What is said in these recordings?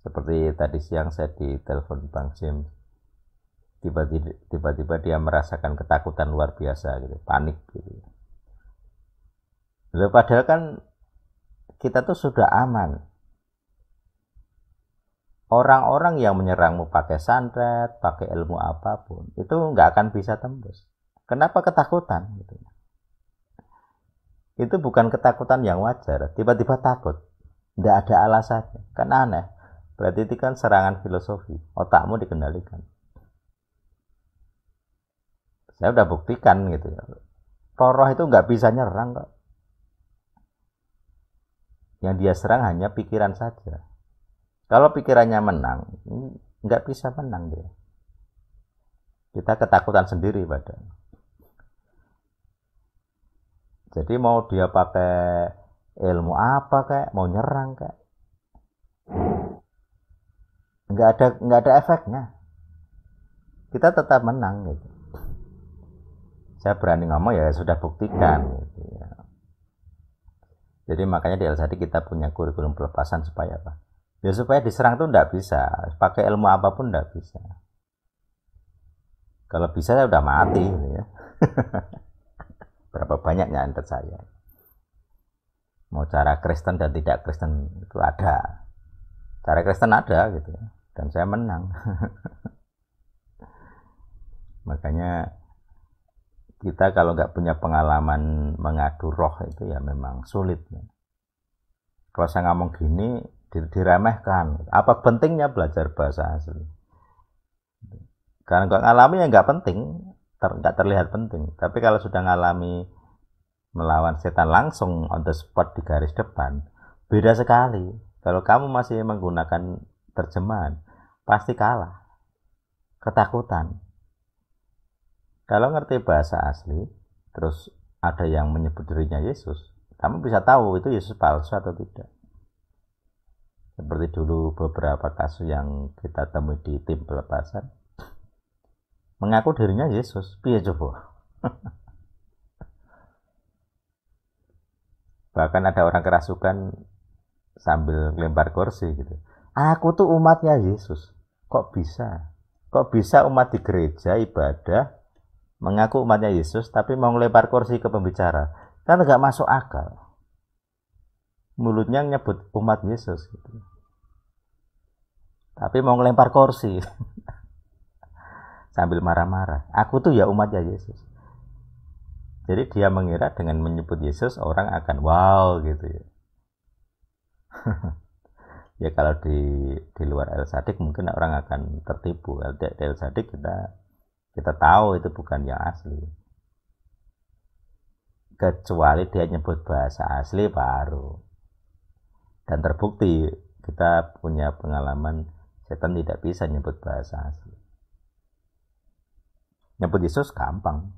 Seperti tadi siang saya ditelepon Bang James, tiba-tiba dia merasakan ketakutan luar biasa gitu, panik gitu. Lalu padahal kan kita tuh sudah aman. Orang-orang yang menyerangmu pakai santet, pakai ilmu apapun, itu nggak akan bisa tembus. Kenapa ketakutan? Gitu. Itu bukan ketakutan yang wajar. Tiba-tiba takut, nggak ada alasannya. Kan aneh. Berarti itu kan serangan filosofi. Otakmu dikendalikan. Saya udah buktikan gitu. Roh itu nggak bisa nyerang kok. Yang dia serang hanya pikiran saja. Kalau pikirannya menang, nggak bisa menang dia. Kita ketakutan sendiri padahal. Jadi mau dia pakai ilmu apa kayak, mau nyerang kayak, nggak ada efeknya. Kita tetap menang gitu. Saya berani ngomong ya sudah buktikan. Gitu ya. Jadi makanya di LSAD kita punya kurikulum pelepasan supaya apa? Ya supaya diserang tuh nggak bisa, pakai ilmu apapun nggak bisa. Kalau bisa saya udah mati, gitu ya. Berapa banyaknya antet saya. Mau cara Kristen dan tidak Kristen itu ada. Cara Kristen ada gitu ya. Dan saya menang. Makanya kita kalau nggak punya pengalaman mengadu roh itu ya memang sulit. Ya. Kalau saya ngomong gini diremehkan. Apa pentingnya belajar bahasa asli? Karena nggak ngalami ya nggak penting, nggak terlihat penting. Tapi kalau sudah ngalami melawan setan langsung on the spot di garis depan, beda sekali. Kalau kamu masih menggunakan terjemahan, pasti kalah, ketakutan. Kalau ngerti bahasa asli, terus ada yang menyebut dirinya Yesus, kamu bisa tahu itu Yesus palsu atau tidak. Seperti dulu beberapa kasus yang kita temui di tim pelepasan, mengaku dirinya Yesus, piye coba? Bahkan ada orang kerasukan sambil lempar kursi gitu. Aku tuh umatnya Yesus. Kok bisa? Kok bisa umat di gereja ibadah mengaku umatnya Yesus tapi mau lempar kursi ke pembicara? Kan nggak masuk akal. Mulutnya nyebut umat Yesus gitu. Tapi mau ngelempar kursi sambil marah-marah. Aku tuh ya umatnya Yesus. Jadi dia mengira dengan menyebut Yesus orang akan wow gitu ya. Ya kalau di luar El Sadik mungkin orang akan tertipu. Di El Sadik kita tahu itu bukan yang asli. Kecuali dia nyebut bahasa asli baru. Dan terbukti kita punya pengalaman setan tidak bisa nyebut bahasa asli. Nyebut Yesus gampang.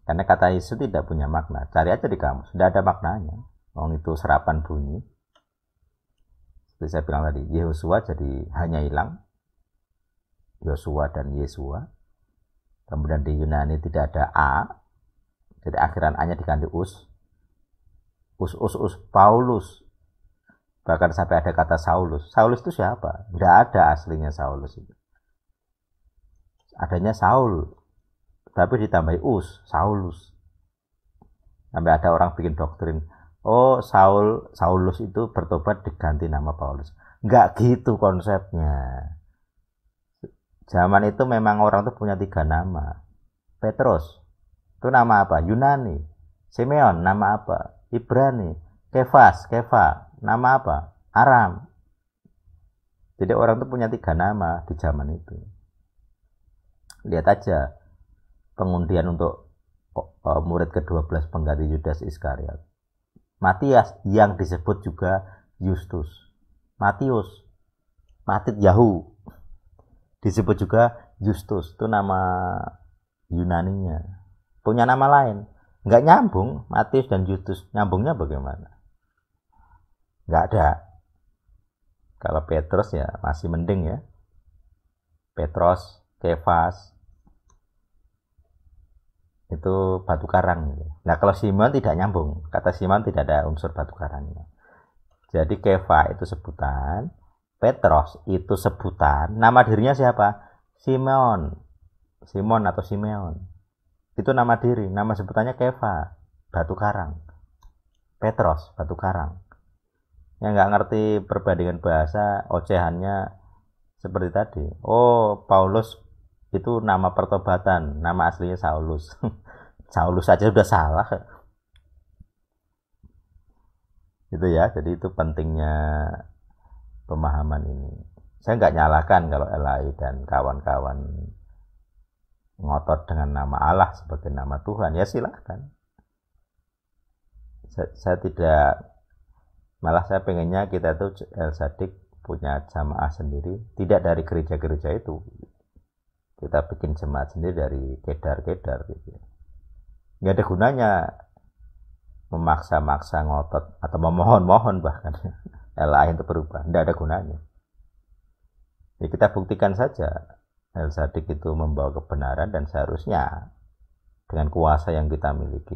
Karena kata Yesus tidak punya makna. Cari aja di kamus, tidak ada maknanya. Wong itu serapan bunyi. Seperti saya bilang tadi, Yehosua jadi hanya hilang. Yosua dan Yesua. Kemudian di Yunani tidak ada A. Jadi akhiran A-nya diganti us. Us, Paulus. Bahkan sampai ada kata Saulus. Saulus itu siapa? Tidak ada aslinya Saulus itu. Adanya Saul. Tapi ditambahi us, Saulus. Sampai ada orang bikin doktrin. Oh, Saulus itu bertobat diganti nama Paulus. Enggak gitu konsepnya. Zaman itu memang orang tuh punya 3 nama. Petrus. Itu nama apa? Yunani. Simeon, nama apa? Ibrani. Kefa, nama apa? Aram. Jadi orang tuh punya 3 nama di zaman itu. Lihat aja pengundian untuk murid ke-12 pengganti Yudas Iskariot. Matias yang disebut juga Justus. Matius, Matit Yahu disebut juga Justus. Itu nama Yunaninya. Punya nama lain. Nggak nyambung Matius dan Justus. Nyambungnya bagaimana? Nggak ada. Kalau Petrus ya masih mending ya. Petros, Kefas, itu batu karang. Nah kalau Simon tidak nyambung. Kata Simon tidak ada unsur batu karangnya. Jadi Kefa itu sebutan, Petros itu sebutan, nama dirinya siapa? Simon. Simon atau Simeon. Itu nama diri, nama sebutannya Kefa, batu karang. Petros, batu karang. Yang nggak ngerti perbandingan bahasa, ocehannya seperti tadi. Oh, Paulus itu nama pertobatan, nama aslinya Saulus. Saulus saja sudah salah. Itu ya, jadi itu pentingnya pemahaman ini. Saya nggak nyalakan kalau LAI dan kawan-kawan ngotot dengan nama Allah sebagai nama Tuhan, ya silahkan. Saya tidak, malah saya pengennya kita tuh El Sadik punya jamaah sendiri, tidak dari gereja-gereja itu. Kita bikin jemaat sendiri dari kedar-kedar gitu. Nggak ada gunanya memaksa-maksa ngotot atau memohon-mohon bahkan LAI itu berubah, tidak ada gunanya. Ya kita buktikan saja El Sadik itu membawa kebenaran, dan seharusnya dengan kuasa yang kita miliki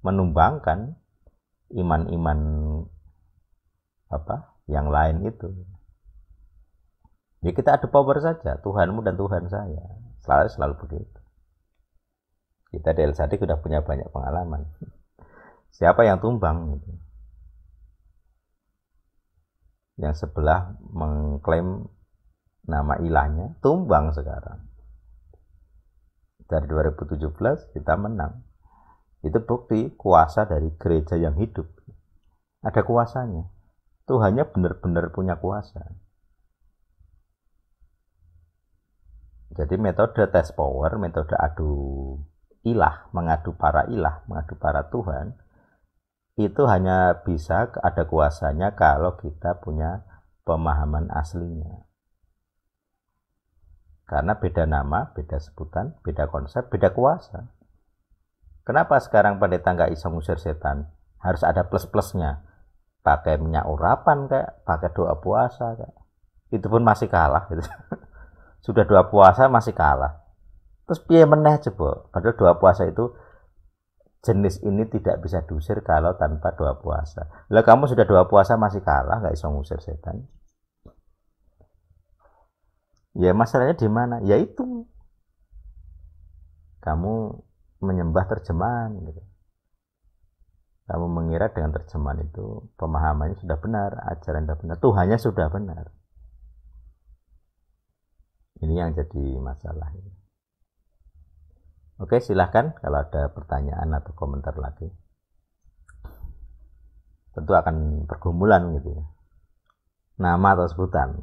menumbangkan iman-iman yang lain itu. Ya kita adu power saja, Tuhanmu dan Tuhan saya, selalu begitu. Kita di El Sadik sudah punya banyak pengalaman. Siapa yang tumbang? Yang sebelah mengklaim nama ilahnya, tumbang sekarang. Dari 2017 kita menang. Itu bukti kuasa dari gereja yang hidup. Ada kuasanya. Tuhannya benar-benar punya kuasa. Jadi metode test power, metode adu ilah, mengadu para ilah, mengadu para Tuhan, itu hanya bisa ada kuasanya kalau kita punya pemahaman aslinya. Karena beda nama, beda sebutan, beda konsep, beda kuasa. Kenapa sekarang pendeta nggak bisa ngusir setan? Harus ada plus-plusnya. Pakai minyak urapan kayak, pakai doa puasa kayak. Itu pun masih kalah gitu. Sudah doa puasa masih kalah. Terus piye meneh coba? Padahal doa puasa itu jenis ini tidak bisa diusir kalau tanpa doa puasa. Lah kamu sudah doa puasa masih kalah, nggak bisa ngusir setan. Ya masalahnya di mana? Ya itu. Kamu menyembah terjemahan gitu. Kamu mengira dengan terjemahan itu pemahamannya sudah benar, ajaran sudah benar, Tuhannya sudah benar. Ini yang jadi masalah. Oke, silahkan kalau ada pertanyaan atau komentar lagi. Tentu akan pergumulan gitu ya. Nama atau sebutan.